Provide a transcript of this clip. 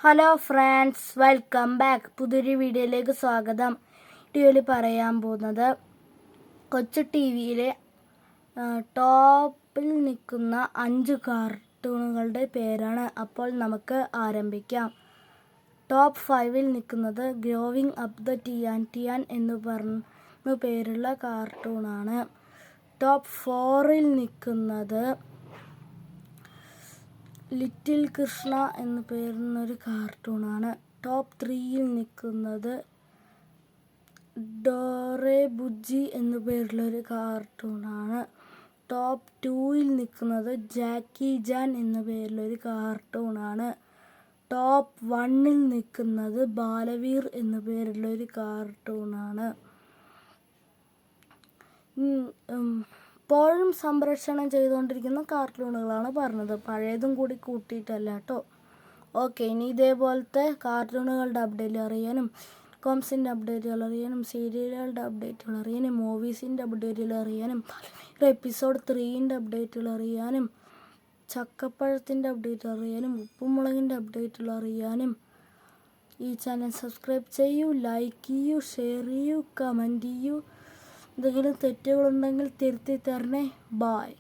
Hello friends, welcome back. പുതിയൊരു വീഡിയോയിലേക്ക് സ്വാഗതം. വീഡിയോയിൽ പറയാൻ പോകുന്നത് കൊച്ചു ടി വിയിലെ ടോപ്പിൽ നിൽക്കുന്ന 5 കാർട്ടൂണുകളുടെ പേരാണ്. അപ്പോൾ നമുക്ക് ആരംഭിക്കാം. ടോപ്പ് 5-ൽ നിൽക്കുന്നത് ഗ്രോവിങ് അപ്പ് ദ ടിയാൻ എന്ന് പറഞ്ഞ പേരുള്ള കാർട്ടൂണാണ്. ടോപ്പ് 4-ൽ നിൽക്കുന്നത് ലിറ്റിൽ കൃഷ്ണ എന്ന് പേരുന്നൊരു കാർട്ടൂണാണ്. ടോപ്പ് 3-ൽ നിൽക്കുന്നത് ഡോറെ ബുജ്ജി എന്ന് പേരുള്ളൊരു കാർട്ടൂണാണ്. ടോപ്പ് 2-ൽ നിൽക്കുന്നത് ജാക്കി ജാൻ എന്ന പേരിലൊരു കാർട്ടൂണാണ്. ടോപ്പ് 1-ൽ നിൽക്കുന്നത് ബാലവീർ എന്ന പേരുള്ളൊരു കാർട്ടൂണാണ്. ഇപ്പോഴും സംപ്രേഷണം ചെയ്തുകൊണ്ടിരിക്കുന്ന കാർട്ടൂണുകളാണ് പറഞ്ഞത്, പഴയതും കൂടി കൂട്ടിയിട്ടല്ല കേട്ടോ. ഓക്കെ, ഇനി ഇതേപോലത്തെ കാർട്ടൂണുകളുടെ അപ്ഡേറ്റ് അറിയാനും, കോംസിൻ്റെ അപ്ഡേറ്റുകൾ അറിയാനും, സീരിയലുകളുടെ അപ്ഡേറ്റുകൾ അറിയാനും, മൂവീസിൻ്റെ അപ്ഡേറ്റുകൾ അറിയാനും, എപ്പിസോഡ് 3-ൻ്റെ അപ്ഡേറ്റുകൾ അറിയാനും, ചക്കപ്പഴത്തിൻ്റെ അപ്ഡേറ്റ് അറിയാനും, ഉപ്പുമുളകിൻ്റെ അപ്ഡേറ്റുകൾ അറിയാനും ഈ ചാനൽ സബ്സ്ക്രൈബ് ചെയ്യൂ, ലൈക്ക് ചെയ്യൂ, ഷെയർ ചെയ്യൂ, കമൻറ്റ് ചെയ്യൂ. എന്തെങ്കിലും തെറ്റുകളുണ്ടെങ്കിൽ തിരുത്തി തരണേ. ബായ്.